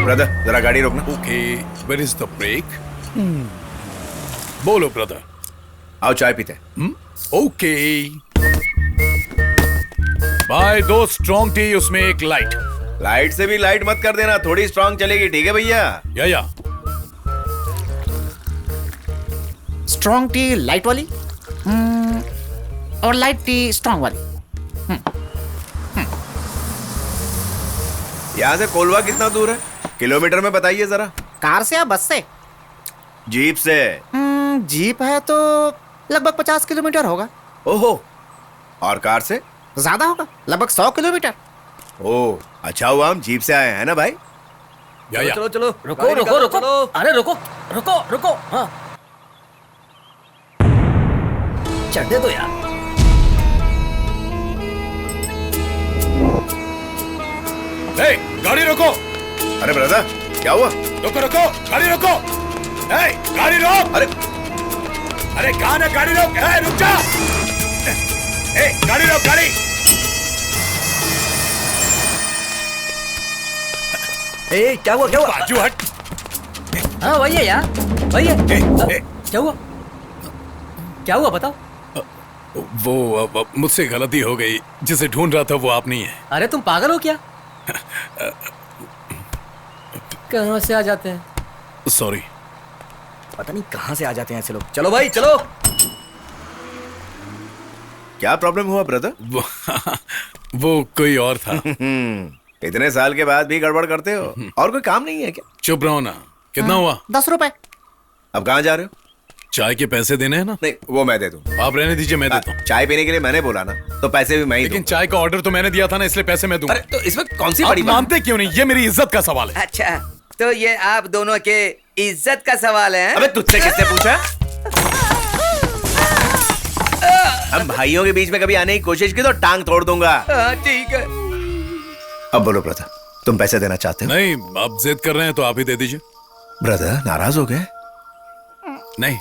Brother जरा गाड़ी रोकना। Okay, where is the break? बोलो ब्रदर। आओ चाय पीते हैं। ओके। भाई दो स्ट्रॉन्ग टी, उसमें एक लाइट। लाइट से भी लाइट मत कर देना, थोड़ी स्ट्रांग चलेगी, ठीक है भैया? या स्ट्रॉन्ग टी लाइट वाली और लाइट टी स्ट्रॉन्ग वाली। यहाँ से कोलवा कितना दूर है? किलोमीटर में बताइए जरा। कार से या बस से? जीप से। जीप है तो लगभग 50 किलोमीटर होगा। ओहो, और कार से? ज्यादा होगा, लगभग 100 किलोमीटर। ओह, अच्छा हुआ हम जीप से आए हैं ना भाई। या चलो चलो, रुको रुको रुको, अरे रुको रुको रुको, हाँ चढ़ने दो यार। हे, गाड़ी रोको। अरे ब्रदर क्या हुआ? रोको रोको, गाड़ी रोको। हे, गाड़ी रोक। अरे कहाँ है? गाड़ी रोक। हे, रुक जा। हे, गाड़ी रोक, गाड़ी। ए, क्या हुआ क्या हुआ? बाजू हट। हाँ वही है यार, वही है। ए, क्या हुआ? क्या हुआ बताओ? वो मुझसे गलती हो गई, जिसे ढूंढ रहा था वो आप नहीं है। अरे तुम पागल हो क्या? कहाँ से आ जाते हैं? सॉरी। पता नहीं कहाँ से आ जाते हैं ऐसे लोग। चलो भाई चलो। क्या प्रॉब्लम हुआ ब्रदर? वो कोई और था। इतने साल के बाद भी गड़बड़ करते हो? और कोई काम नहीं है क्या? चुप रहो ना। कितना हुआ? 10 रुपए। अब कहाँ जा रहे हो? चाय के पैसे देने हैं ना? नहीं, वो मैं दे दूं। आप रहने दीजिए, मैं देता हूँ। चाय पीने के लिए मैंने बोला ना, तो पैसे भी मैं ही लेकिन दूंगा। चाय का ऑर्डर तो मैंने दिया था ना, इसलिए पैसे मैं दूंगा। अरे तो इसमें कौन सी आप बड़ी बात? मानते क्यों नहीं? ये मेरी इज्जत का सवाल है। अच्छा, तो ये आप दोनों के इज्जत का सवाल है? अबे तुझसे किसने पूछा? हम भाइयों के बीच में कभी आने की कोशिश की तो टांग तोड़ दूंगा। हाँ ठीक है। अब बोलो ब्रदर, तुम पैसे देना चाहते हो? नहीं, आप जिद कर रहे हैं तो आप ही दे दीजिए। ब्रदर नाराज हो गए? नहीं।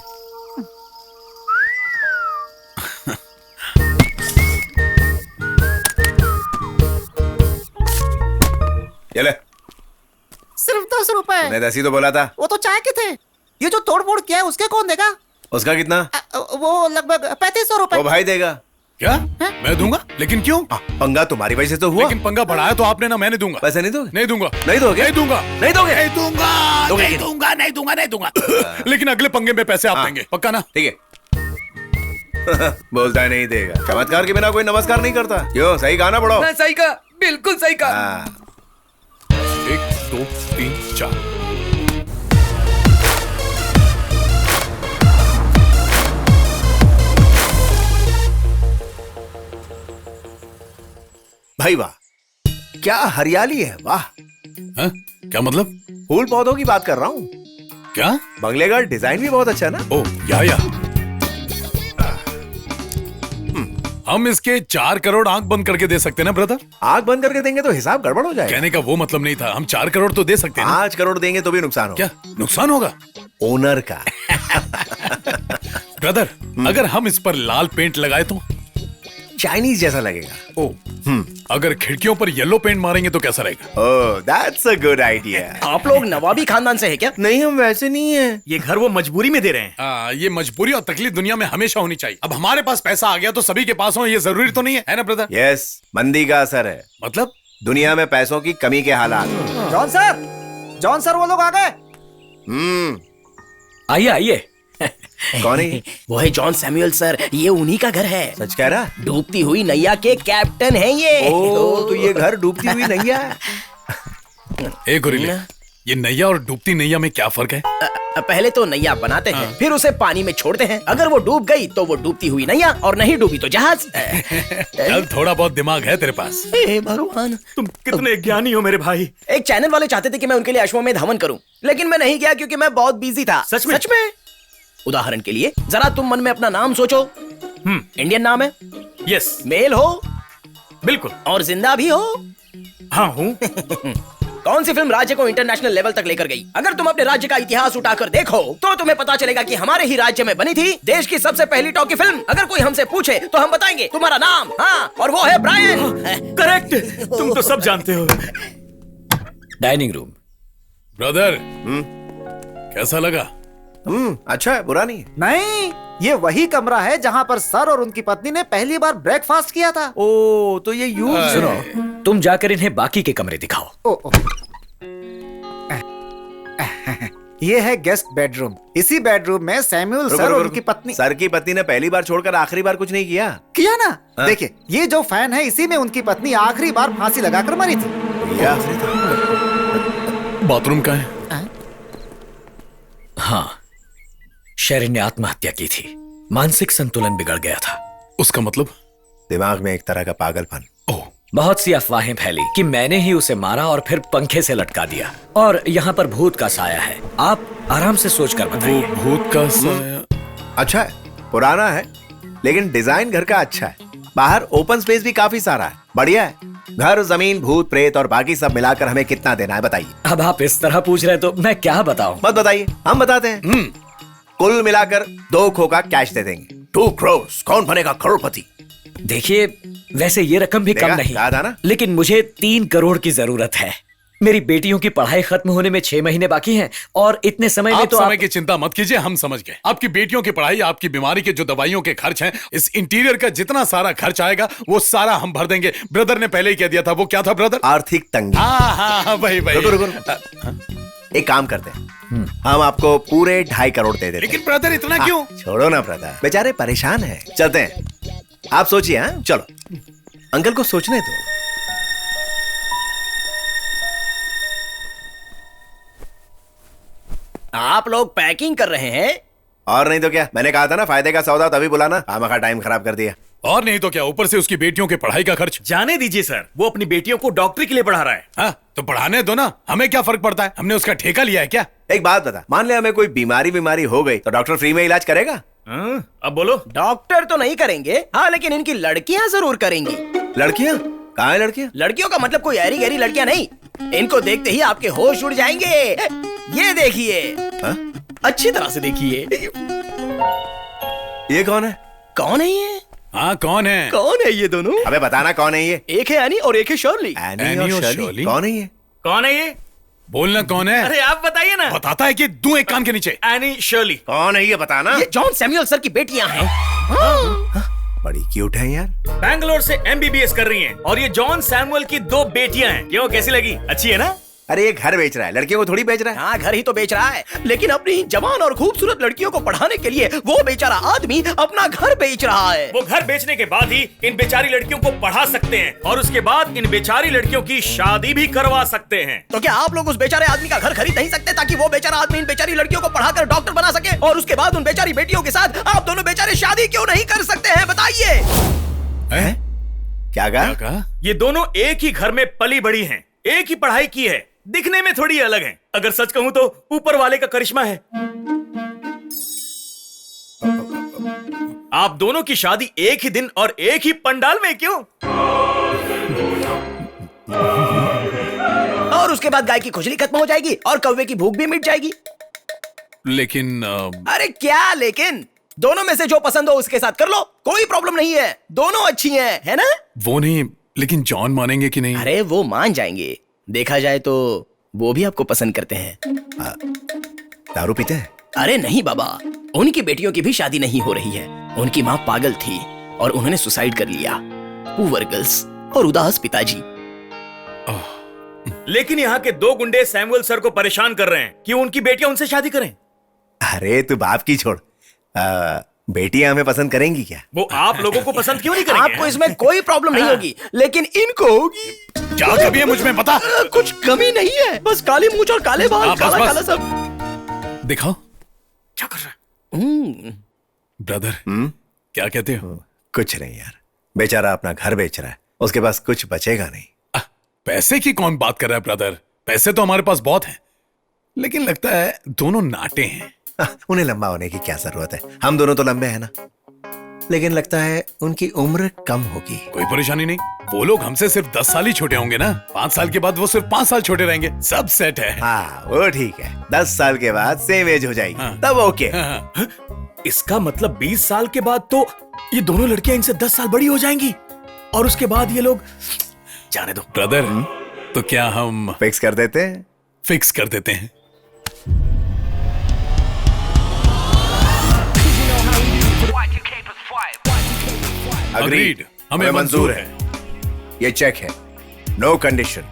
ये ले। सिर्फ 10 रुपए। मैंने 10 ही तो बोला था। वो तो चाय के थे। ये जो तोड़ फोड़ किया है उसके कौन देगा? उसका कितना? वो लगभग 3500 रुपए। वो भाई देगा। क्या? मैं दूंगा? लेकिन क्यों? पंगा तुम्हारी वजह से तो हुआ। लेकिन पंगा बढ़ाया तो आपने ना, मैंने दूंगा। पैसे नहीं दोगे? नहीं दूंगा। नहीं दोगे? नहीं दूंगा। नहीं दोगे? नहीं दूंगा। दोगे नहीं कि नहीं? दूंगा, नहीं दूंगा, नहीं दूंगा। लेकिन अगले पंगे में पैसे आप देंगे, पक्का ना? ठीक है। बोलता है नहीं देगा। चमत्कार के बिना कोई नमस्कार नहीं करता। क्यों, सही कहा ना बड़ो? हाँ, सही कहा, बिल्कुल सही कहा। हाँ। 1 2 3 4। भाई वाह, क्या हरियाली है, वाह। हाँ? क्या मतलब? फूल पौधों की बात कर रहा हूँ। क्या? बंगले का डिजाइन भी बहुत अच्छा है ना? ओ या हम इसके 4 करोड़ आंख बंद करके दे सकते हैं ना ब्रदर? आग बंद करके देंगे तो हिसाब गड़बड़ हो जाएगा। कहने का वो मतलब नहीं था। हम 4 करोड़ तो दे सकते हैं ना? 5 करोड़ देंगे तो भी नुकसान होगा। क्या नुकसान होगा? ओनर का। ब्रदर, अगर हम इस पर लाल पेंट लगाए तो? चाइनीज जैसा लगेगा। ओ, अगर खिड़कियों पर येलो पेंट मारेंगे तो कैसा रहेगा? ओह, दैट्स अ गुड आइडिया। आप लोग नवाबी खानदान से है क्या? नहीं, हम वैसे नहीं है। ये घर वो मजबूरी में दे रहे हैं। ये मजबूरी और तकलीफ दुनिया में हमेशा होनी चाहिए। अब हमारे पास पैसा आ गया तो सभी के पास हो, ये जरूरी तो नहीं है ना ब्रदर? यस, मंदी का असर है। मतलब? दुनिया में पैसों की कमी के हालात। जॉन सर वो लोग आ गए। आइए आइए। कौन है? वो है जॉन सैमुअल सर, ये उन्हीं का घर है। सच कह रहा? डूबती हुई नैया के कैप्टन हैं ये। तो ये घर डूबती हुई नैया है। ए गुरीले, ये नैया और डूबती नैया में क्या फर्क है? पहले तो नैया बनाते हैं, फिर उसे पानी में छोड़ते हैं। अगर वो डूब गई तो वो डूबती हुई नैया, और नहीं डूबी तो जहाज। चल, थोड़ा बहुत दिमाग है तेरे पास। हे भगवान, तुम कितने ज्ञानी हो मेरे भाई। एक चैनल वाले चाहते थे कि मैं उनके लिए अश्वमेध हवन करूं, लेकिन मैं नहीं गया क्योंकि मैं बहुत बिजी था। सच में? सच में। उदाहरण के लिए जरा तुम मन में अपना नाम सोचो। इंडियन नाम है, यस, मेल हो बिल्कुल। और जिंदा भी हो। हाँ हूँ। कौन सी फिल्म राज्य को इंटरनेशनल लेवल तक लेकर गई? अगर तुम अपने राज्य का इतिहास उठाकर देखो तो तुम्हें पता चलेगा कि हमारे ही राज्य में बनी थी देश की सबसे पहली टॉकी फिल्म। अगर कोई हमसे पूछे तो हम बताएंगे तुम्हारा नाम, हाँ, और वो है ब्रायन। करेक्ट, तुम तो सब जानते हो। Dining room. ब्रदर कैसा लगा? अच्छा है, बुरा नहीं है। नहीं, ये वही कमरा है जहाँ पर सर और उनकी पत्नी ने पहली बार ब्रेकफास्ट किया था। ओ तो ये यूज सुनो, तुम जाकर इन्हें बाकी के कमरे दिखाओ। ओ। ये है गेस्ट बेडरूम। इसी बेडरूम में सैमुअल सर और उनकी पत्नी। सर की पत्नी ने पहली बार छोड़कर आखिरी बार कुछ नहीं किया ना। देखिए, ये जो फैन है इसी में उनकी पत्नी आखिरी बार फांसी लगाकर मरी थी। ये आखिरी था। बाथरूम कहाँ है? हाँ, शेरिन ने आत्महत्या की थी। मानसिक संतुलन बिगड़ गया था। उसका मतलब? दिमाग में एक तरह का पागलपन। ओह, बहुत सी अफवाहें फैली कि मैंने ही उसे मारा और फिर पंखे से लटका दिया। और यहाँ पर भूत का साया है। आप आराम से सोचकर वो बताइए। भूत का साया। अच्छा है, पुराना है, लेकिन डिजाइन घर का अच्छा है। बाहर ओपन स्पेस भी काफी सारा है, बढ़िया है। घर, जमीन, भूत, प्रेत और बाकी सब मिलाकर हमें कितना देना है बताइए? अब आप इस तरह पूछ रहे हैं तो मैं क्या बताऊं? मत बताइए, हम बताते हैं। कुल मिलाकर 2 crore का कैश दे देंगे। 2 crore, कौन बनेगा करोड़पति? देखिए, वैसे ये रकम भी कम देखा? नहीं, कहा था ना? लेकिन मुझे 3 करोड़ की जरूरत है। मेरी बेटियों की पढ़ाई खत्म होने में 6 महीने बाकी हैं और इतने समय में आप तो समय की चिंता मत कीजिए, हम समझ गए। आपकी बेटियों की पढ़ाई, आपकी बीमारी के जो दवाइयों के खर्च हैं, इस इंटीरियर का जितना सारा खर्च आएगा वो सारा हम भर देंगे। ब्रदर ने पहले ही कह दिया था। वो क्या था ब्रदर? आर्थिक तंगी। हाँ, वही रुको, रुको। एक काम करते हैं, हम आपको पूरे 2.5 करोड़ दे देते हैं। लेकिन ब्रदर इतना क्यों? छोड़ो ना ब्रदर, बेचारे परेशान हैं। चलते हैं, आप सोचिए। हाँ चलो, अंकल को सोचने दो। आप लोग पैकिंग कर रहे हैं? और नहीं तो क्या, मैंने कहा था ना, फायदे का सौदा, तभी बुलाना। खामखा टाइम खराब कर दिया। और नहीं तो क्या, ऊपर से उसकी बेटियों के पढ़ाई का खर्च। जाने दीजिए सर, वो अपनी बेटियों को डॉक्टरी के लिए पढ़ा रहा है। हाँ, तो पढ़ाने दो ना, हमें क्या फर्क पड़ता है? हमने उसका ठेका लिया है क्या? एक बात बता, मान ले हमें कोई बीमारी हो गई तो डॉक्टर फ्री में इलाज करेगा? अब बोलो। डॉक्टर तो नहीं करेंगे, हाँ, लेकिन इनकी लड़कियां जरूर करेंगी। लड़कियां? कहाँ है लड़कियां? लड़कियों का मतलब कोई ऐरी गहरी लड़कियां नहीं। इनको देखते ही आपके होश उड़ जाएंगे। ये देखिए, हाँ? अच्छी तरह से देखिए। ये कौन है? कौन है ये? हाँ, कौन है? कौन है ये दोनों? अबे बताना कौन है ये? एक है एनी और एक है शर्ली। एनी और शर्ली? कौन है ये? कौन है ये? बोलना कौन है? अरे आप बताइए ना। बताता है कि दूं एक कान के नीचे। Any Shirley. कौन है ये बताना? ये जॉन सैमुअल सर की बेटियां हैं। बड़ी क्यूट है यार। बैंगलोर से MBBS कर रही हैं और ये जॉन सैमुअल की 2 बेटियां हैं। क्यों, कैसी लगी? अच्छी है ना? अरे ये घर बेच रहा है, लड़कियों को थोड़ी बेच रहा है। हाँ, घर ही तो बेच रहा है, लेकिन अपनी जवान और खूबसूरत लड़कियों को पढ़ाने के लिए वो बेचारा आदमी अपना घर बेच रहा है। वो घर बेचने के बाद ही इन बेचारी लड़कियों को पढ़ा सकते हैं और उसके बाद इन बेचारी लड़कियों की शादी भी करवा सकते हैं। तो क्या आप लोग उस बेचारे आदमी का घर खरीद नहीं सकते ताकि वो बेचारा आदमी इन बेचारी लड़कियों को पढ़ाकर डॉक्टर बना सके और उसके बाद उन बेचारी बेटियों के साथ आप दोनों बेचारे शादी क्यों नहीं कर सकते हैं? बताइए। हैं? क्या क्या कहा? कहा? ये दोनों एक ही घर में पली बड़ी हैं, एक ही पढ़ाई की है, दिखने में थोड़ी अलग हैं। अगर सच कहूं तो ऊपर वाले का करिश्मा है। आप दोनों की शादी एक ही दिन और एक ही पंडाल में क्यों? और उसके बाद गाय की खुजली खत्म हो जाएगी और कौवे की भूख भी मिट जाएगी। लेकिन अरे क्या लेकिन? दोनों में से जो पसंद हो उसके साथ कर लो, कोई प्रॉब्लम नहीं है। दोनों अच्छी हैं, है ना? वो नहीं, लेकिन जॉन मानेंगे कि नहीं? अरे वो मान जाएंगे। देखा जाए तो वो भी आपको पसंद करते हैं। दारू पीते हैं? अरे नहीं बाबा, उनकी बेटियों की भी शादी नहीं हो रही है। उनकी माँ पागल थी और उन्होंने सुसाइड कर लिया। पुअर गर्ल्स और उदास पिताजी। लेकिन यहाँ के 2 गुंडे सैमुअल सर को परेशान कर रहे हैं कि उनकी बेटियां उनसे शादी करें। अरे तू बाप की छोड़, बेटियां हमें पसंद करेंगी क्या? वो आप लोगों को पसंद क्यों नहीं करेंगे? आपको इसमें कोई प्रॉब्लम नहीं होगी, लेकिन इनको होगी। क्या कमी है मुझ में बता? कुछ कमी नहीं है, बस काली मूंछ और काले बाल, बस, काला बस। काला सब। दिखाओ क्या कर रहा है? ब्रदर। क्या कहते हो? कुछ नहीं यार, बेचारा अपना घर बेच रहा है, उसके पास कुछ बचेगा नहीं। पैसे की कौन बात कर रहा है ब्रदर? पैसे तो हमारे पास बहुत हैं, लेकिन लगता है दोनों नाटे हैं। उन्हें लंबा होने की क्या जरूरत है, हम दोनों तो लंबे हैं ना। लेकिन लगता है उनकी उम्र कम होगी। कोई परेशानी नहीं, वो लोग हमसे सिर्फ 10 साल ही छोटे होंगे ना। 5 साल के बाद वो सिर्फ 5 साल छोटे रहेंगे। सब सेट है। हाँ वो ठीक है, 10 साल के बाद सेम एज हो जाएगी। हाँ। तब ओके। हाँ। इसका मतलब 20 साल के बाद तो ये दोनों लड़कियां इनसे 10 साल बड़ी हो जाएंगी और उसके बाद ये लोग जाने दो। ब्रदर, तो क्या हम फिक्स कर देते हैं? फिक्स कर देते हैं। अग्रीड, हमें मंजूर है। ये चेक है, नो कंडीशन।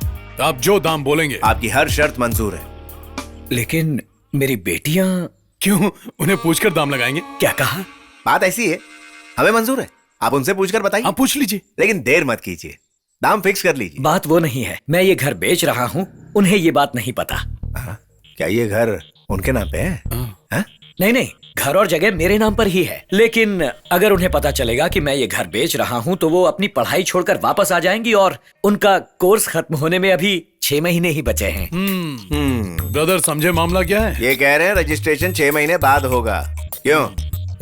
आप जो दाम बोलेंगे। आपकी हर शर्त मंजूर है। लेकिन मेरी बेटियां। क्यों, उन्हें पूछकर दाम लगाएंगे? क्या कहा? बात ऐसी है, हमें मंजूर है, आप उनसे पूछकर बताइए। आप पूछ लीजिए। लेकिन देर मत कीजिए, दाम फिक्स कर लीजिए। बात वो नहीं है, मैं ये घर बेच रहा हूँ, उन्हें ये बात नहीं पता। क्या ये घर उनके नाम पे है? हाँ? नहीं नहीं, घर और जगह मेरे नाम पर ही है। लेकिन अगर उन्हें पता चलेगा कि मैं ये घर बेच रहा हूँ तो वो अपनी पढ़ाई छोड़कर वापस आ जाएंगी और उनका कोर्स खत्म होने में अभी 6 महीने ही बचे हैं। ब्रदर समझे मामला क्या है? ये कह रहे हैं रजिस्ट्रेशन 6 महीने बाद होगा। क्यों?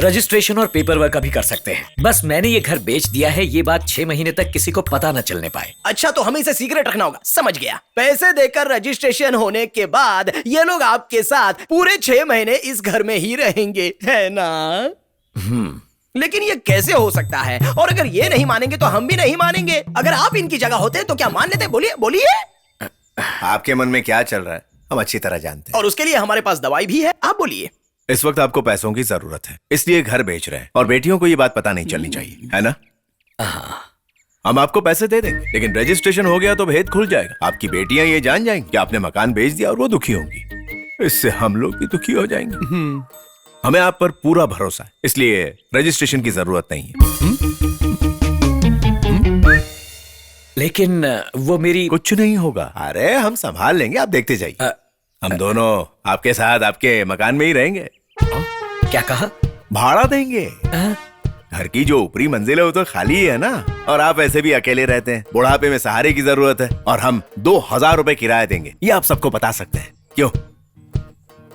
रजिस्ट्रेशन और पेपर वर्क अभी कर सकते हैं। बस मैंने ये घर बेच दिया है, ये बात 6 महीने तक किसी को पता न चलने पाए। अच्छा, तो हमें इसे सीक्रेट रखना होगा। समझ गया। पैसे देकर रजिस्ट्रेशन होने के बाद ये लोग आपके साथ पूरे 6 महीने इस घर में ही रहेंगे, है ना? लेकिन ये कैसे हो सकता है? और अगर ये नहीं मानेंगे तो हम भी नहीं मानेंगे। अगर आप इनकी जगह होते तो क्या मान लेते? बोलिए बोलिए। आपके मन में क्या चल रहा है हम अच्छी तरह जानते हैं। और उसके लिए हमारे पास दवाई भी है। आप बोलिए। इस वक्त आपको पैसों की जरूरत है, इसलिए घर बेच रहे हैं और बेटियों को ये बात पता नहीं चलनी चाहिए, है ना? हम आपको पैसे दे देंगे, लेकिन रजिस्ट्रेशन हो गया तो भेद खुल जाएगा। आपकी बेटियां ये जान जाएंगी कि आपने मकान बेच दिया और वो दुखी होंगी। इससे हम लोग भी दुखी हो जाएंगे। हमें आप पर पूरा भरोसा है, इसलिए रजिस्ट्रेशन की जरूरत नहीं है। लेकिन वो मेरी। कुछ नहीं होगा, अरे हम संभाल लेंगे, आप देखते जाइए। हम दोनों आपके साथ आपके मकान में ही रहेंगे। क्या कहा? भाड़ा देंगे। घर की जो ऊपरी मंजिल है वो तो खाली ही है ना, और आप ऐसे भी अकेले रहते हैं, बुढ़ापे में सहारे की जरूरत है, और हम 2000 रुपए किराया देंगे। ये आप सबको बता सकते हैं। क्यों?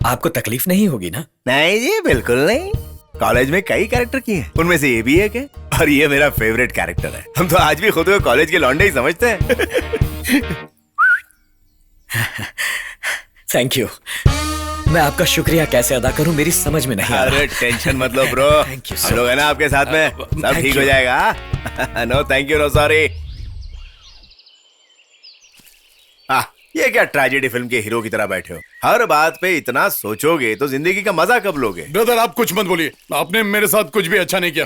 आपको तकलीफ नहीं होगी ना? नहीं जी, बिल्कुल नहीं। कॉलेज में कई कैरेक्टर किए हैं, उनमें से ये भी एक है, और ये मेरा फेवरेट कैरेक्टर है। हम तो आज भी खुद को कॉलेज के लौंडे ही समझते हैं। Thank you. मैं आपका शुक्रिया कैसे अदा करूं, मेरी समझ में नहीं आ रहा। अरे टेंशन मत लो ब्रो, Thank you, हम sir. लोग है ना आपके साथ में, सब Thank ठीक you. हो जाएगा। No thank you, no sorry. ये क्या ट्रेजेडी फिल्म के हीरो की तरह बैठे हो? हर बात पे इतना सोचोगे तो जिंदगी का मजा कब लोगे? ब्रदर आप कुछ मत बोलिए, आपने मेरे साथ कुछ भी अच्छा नहीं किया।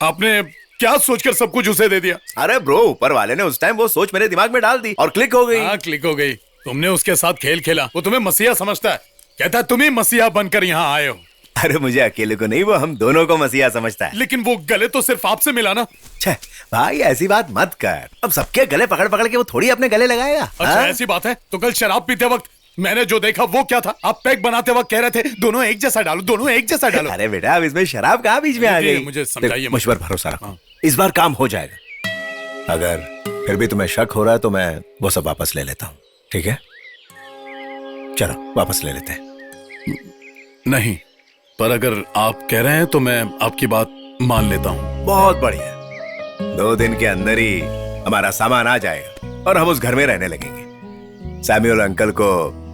आपने क्या सोचकर सब कुछ उसे दे दिया? अरे ब्रो, ऊपर वाले ने उस टाइम वो सोच मेरे दिमाग में डाल दी और क्लिक हो गई। हाँ, क्लिक हो गई। तुमने उसके साथ खेल खेला, वो तुम्हें मसीहा समझता है, कहता है तुम ही मसीहा बनकर यहाँ आए हो। अरे मुझे अकेले को नहीं, वो हम दोनों को मसीहा समझता है। लेकिन वो गले तो सिर्फ आपसे मिला ना। छे, भाई ऐसी बात मत कर। अब सबके गले पकड़ पकड़ के वो थोड़ी अपने गले लगाएगा। अच्छा हाँ? ऐसी बात है तो कल शराब पीते वक्त मैंने जो देखा वो क्या था? आप पैक बनाते वक्त कह रहे थे दोनों एक जैसा डालो, दोनों एक जैसा डालो। अरे बेटा, अब इसमें शराब कहाँ बीच में आ गई? मुझे समझाइए। मुझ पर भरोसा रखो, इस बार काम हो जाएगा। अगर फिर भी तुम्हें शक हो रहा है तो मैं वो सब वापस ले लेता हूँ, ठीक है? चलो वापस ले लेते हैं। नहीं, पर अगर आप कह रहे हैं तो मैं आपकी बात मान लेता हूँ। बहुत बढ़िया, 2 दिन के अंदर ही हमारा सामान आ जाएगा और हम उस घर में रहने लगेंगे। सैमुअल अंकल को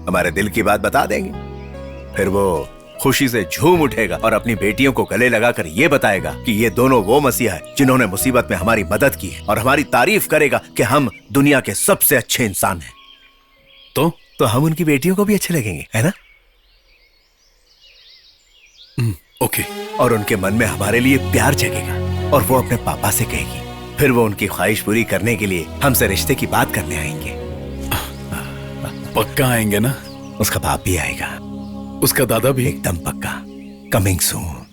हमारे दिल की बात बता देंगे, फिर वो खुशी से झूम उठेगा और अपनी बेटियों को गले लगाकर ये बताएगा कि ये दोनों वो मसीहा है जिन्होंने मुसीबत में हमारी मदद की है, और हमारी तारीफ करेगा कि हम दुनिया के सबसे अच्छे इंसान हैं। तो हम उनकी बेटियों को भी अच्छे लगेंगे, है ना? ओके। और उनके मन में हमारे लिए प्यार जगेगा और वो अपने पापा से कहेगी। फिर वो उनकी ख्वाहिश पूरी करने के लिए हमसे रिश्ते की बात करने आएंगे। पक्का आएंगे ना? उसका बाप भी आएगा, उसका दादा भी? एकदम पक्का। Coming soon.